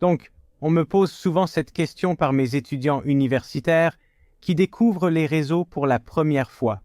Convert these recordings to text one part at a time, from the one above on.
Donc, on me pose souvent cette question par mes étudiants universitaires qui découvrent les réseaux pour la première fois.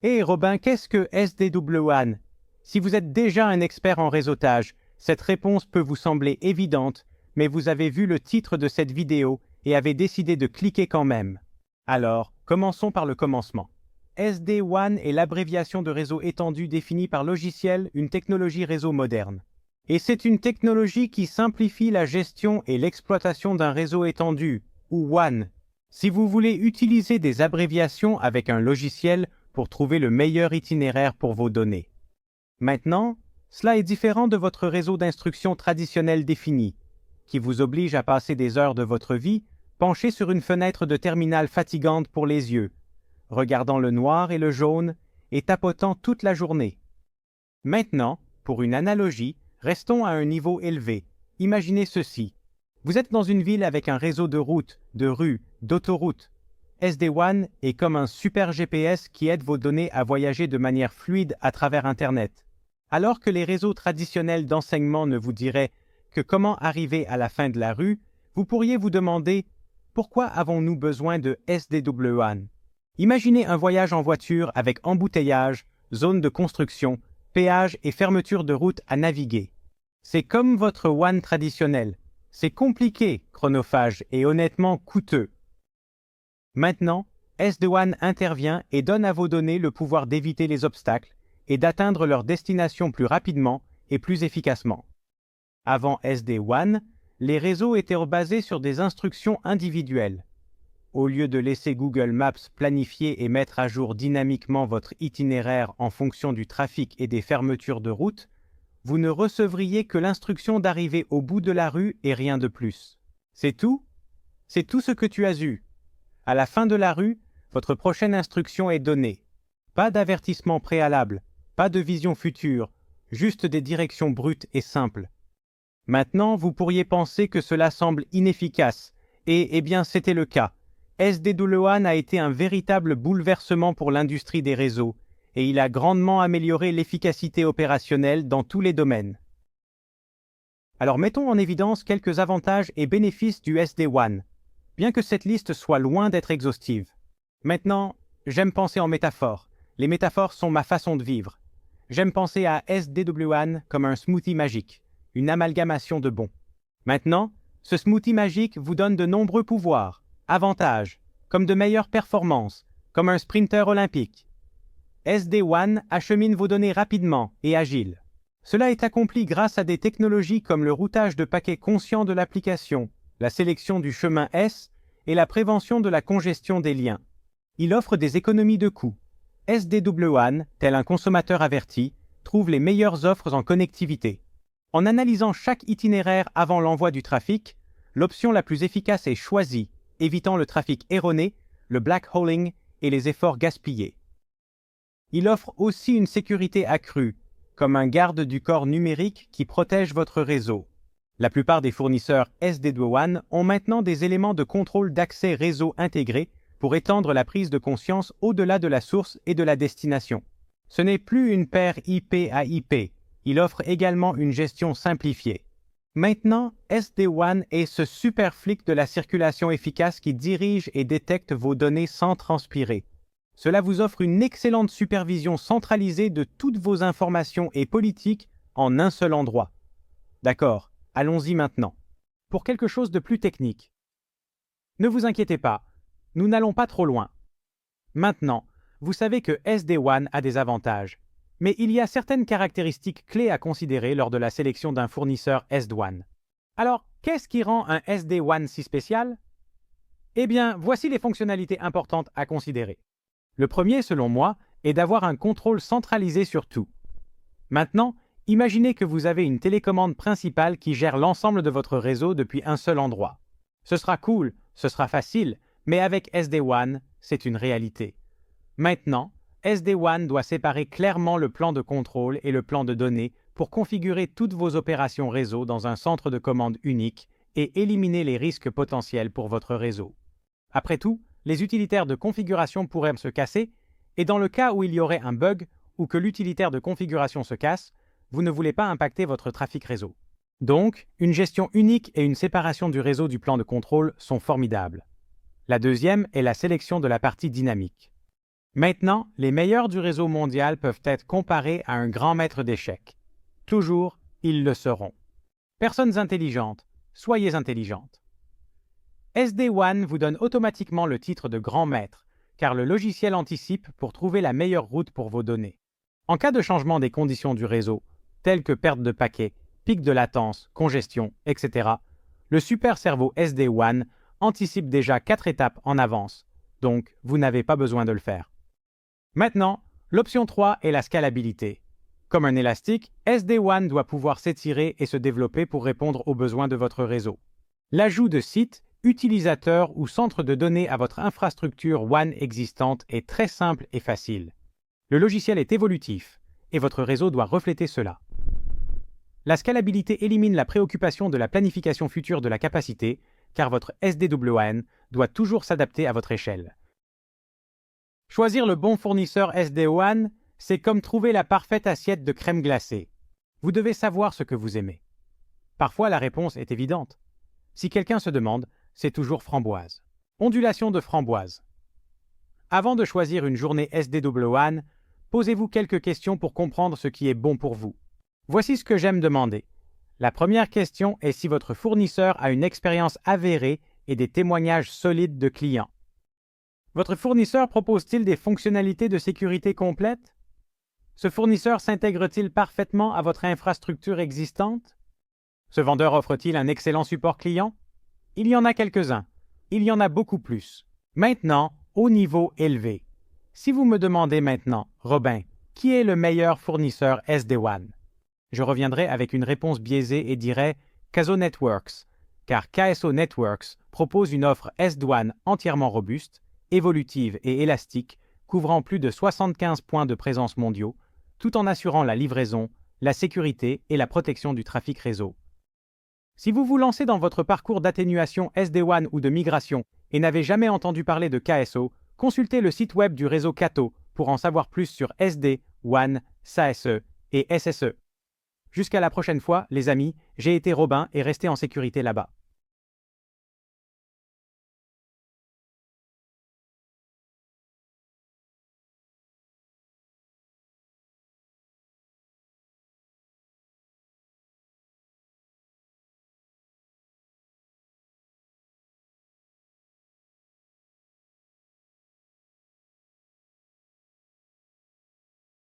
Hé Robin, qu'est-ce que SD-WAN? Si vous êtes déjà un expert en réseautage, cette réponse peut vous sembler évidente, mais vous avez vu le titre de cette vidéo et avez décidé de cliquer quand même. Alors, commençons par le commencement. SD-WAN est l'abréviation de réseau étendu définie par logiciel, une technologie réseau moderne. Et c'est une technologie qui simplifie la gestion et l'exploitation d'un réseau étendu, ou WAN. Si vous voulez utiliser des abréviations avec un logiciel pour trouver le meilleur itinéraire pour vos données. Maintenant, cela est différent de votre réseau d'instruction traditionnel défini, qui vous oblige à passer des heures de votre vie penché sur une fenêtre de terminal fatigante pour les yeux, regardant le noir et le jaune et tapotant toute la journée. Maintenant, pour une analogie, restons à un niveau élevé. Imaginez ceci. Vous êtes dans une ville avec un réseau de routes, de rues, d'autoroutes. SD-WAN est comme un super GPS qui aide vos données à voyager de manière fluide à travers Internet. Alors que les réseaux traditionnels d'enseignement ne vous diraient que comment arriver à la fin de la rue, vous pourriez vous demander pourquoi avons-nous besoin de SD-WAN? Imaginez un voyage en voiture avec embouteillage, zone de construction, péage et fermeture de route à naviguer. C'est comme votre WAN traditionnel. C'est compliqué, chronophage et honnêtement coûteux. Maintenant, SD-WAN intervient et donne à vos données le pouvoir d'éviter les obstacles et d'atteindre leur destination plus rapidement et plus efficacement. Avant SD-WAN, les réseaux étaient basés sur des instructions individuelles. Au lieu de laisser Google Maps planifier et mettre à jour dynamiquement votre itinéraire en fonction du trafic et des fermetures de route, vous ne recevriez que l'instruction d'arriver au bout de la rue et rien de plus. C'est tout? C'est tout ce que tu as eu. À la fin de la rue, votre prochaine instruction est donnée. Pas d'avertissement préalable, pas de vision future, juste des directions brutes et simples. Maintenant, vous pourriez penser que cela semble inefficace, et bien c'était le cas. SD-WAN a été un véritable bouleversement pour l'industrie des réseaux, et il a grandement amélioré l'efficacité opérationnelle dans tous les domaines. Alors mettons en évidence quelques avantages et bénéfices du SD-WAN, bien que cette liste soit loin d'être exhaustive. Maintenant, j'aime penser en métaphores. Les métaphores sont ma façon de vivre. J'aime penser à SD-WAN comme un smoothie magique, une amalgamation de bons. Maintenant, ce smoothie magique vous donne de nombreux pouvoirs, avantages, comme de meilleures performances, comme un sprinter olympique. SD-WAN achemine vos données rapidement et agile. Cela est accompli grâce à des technologies comme le routage de paquets conscient de l'application, la sélection du chemin S et la prévention de la congestion des liens. Il offre des économies de coûts. SD-WAN, tel un consommateur averti, trouve les meilleures offres en connectivité. En analysant chaque itinéraire avant l'envoi du trafic, l'option la plus efficace est choisie, évitant le trafic erroné, le black holing et les efforts gaspillés. Il offre aussi une sécurité accrue, comme un garde du corps numérique qui protège votre réseau. La plupart des fournisseurs SD-WAN ont maintenant des éléments de contrôle d'accès réseau intégrés pour étendre la prise de conscience au-delà de la source et de la destination. Ce n'est plus une paire IP à IP, il offre également une gestion simplifiée. Maintenant, SD-WAN est ce super flic de la circulation efficace qui dirige et détecte vos données sans transpirer. Cela vous offre une excellente supervision centralisée de toutes vos informations et politiques en un seul endroit. D'accord, allons-y maintenant. Pour quelque chose de plus technique. Ne vous inquiétez pas, nous n'allons pas trop loin. Maintenant, vous savez que SD-WAN a des avantages, mais il y a certaines caractéristiques clés à considérer lors de la sélection d'un fournisseur SD-WAN. Alors, qu'est-ce qui rend un SD-WAN si spécial? Eh bien, voici les fonctionnalités importantes à considérer. Le premier, selon moi, est d'avoir un contrôle centralisé sur tout. Maintenant, imaginez que vous avez une télécommande principale qui gère l'ensemble de votre réseau depuis un seul endroit. Ce sera cool, ce sera facile, mais avec SD-WAN, c'est une réalité. Maintenant, SD-WAN doit séparer clairement le plan de contrôle et le plan de données pour configurer toutes vos opérations réseau dans un centre de commande unique et éliminer les risques potentiels pour votre réseau. Après tout, les utilitaires de configuration pourraient se casser, et dans le cas où il y aurait un bug ou que l'utilitaire de configuration se casse, vous ne voulez pas impacter votre trafic réseau. Donc, une gestion unique et une séparation du réseau du plan de contrôle sont formidables. La deuxième est la sélection de la partie dynamique. Maintenant, les meilleurs du réseau mondial peuvent être comparés à un grand maître d'échecs. Toujours, ils le seront. Personnes intelligentes, soyez intelligentes. SD-WAN vous donne automatiquement le titre de grand maître, car le logiciel anticipe pour trouver la meilleure route pour vos données. En cas de changement des conditions du réseau, telles que perte de paquets, pic de latence, congestion, etc., le super cerveau SD-WAN anticipe déjà 4 étapes en avance, donc vous n'avez pas besoin de le faire. Maintenant, l'option 3 est la scalabilité. Comme un élastique, SD-WAN doit pouvoir s'étirer et se développer pour répondre aux besoins de votre réseau. L'ajout de sites, utilisateurs ou centres de données à votre infrastructure WAN existante est très simple et facile. Le logiciel est évolutif et votre réseau doit refléter cela. La scalabilité élimine la préoccupation de la planification future de la capacité, car votre SD-WAN doit toujours s'adapter à votre échelle. Choisir le bon fournisseur SD-WAN, c'est comme trouver la parfaite assiette de crème glacée. Vous devez savoir ce que vous aimez. Parfois, la réponse est évidente. Si quelqu'un se demande, c'est toujours framboise. Ondulation de framboise. Avant de choisir une journée SD-WAN, posez-vous quelques questions pour comprendre ce qui est bon pour vous. Voici ce que j'aime demander. La première question est si votre fournisseur a une expérience avérée et des témoignages solides de clients. Votre fournisseur propose-t-il des fonctionnalités de sécurité complètes? Ce fournisseur s'intègre-t-il parfaitement à votre infrastructure existante? Ce vendeur offre-t-il un excellent support client? Il y en a quelques-uns. Il y en a beaucoup plus. Maintenant, au niveau élevé. Si vous me demandez maintenant, Robin, qui est le meilleur fournisseur SD-WAN? Je reviendrai avec une réponse biaisée et dirai KSO Networks, car KSO Networks propose une offre SD-WAN entièrement robuste, évolutive et élastique, couvrant plus de 75 points de présence mondiaux, tout en assurant la livraison, la sécurité et la protection du trafic réseau. Si vous vous lancez dans votre parcours d'atténuation SD-WAN ou de migration et n'avez jamais entendu parler de KSO, consultez le site web du réseau Cato pour en savoir plus sur SD, WAN, SASE et SSE. Jusqu'à la prochaine fois, les amis, j'ai été Robin et restez en sécurité là-bas.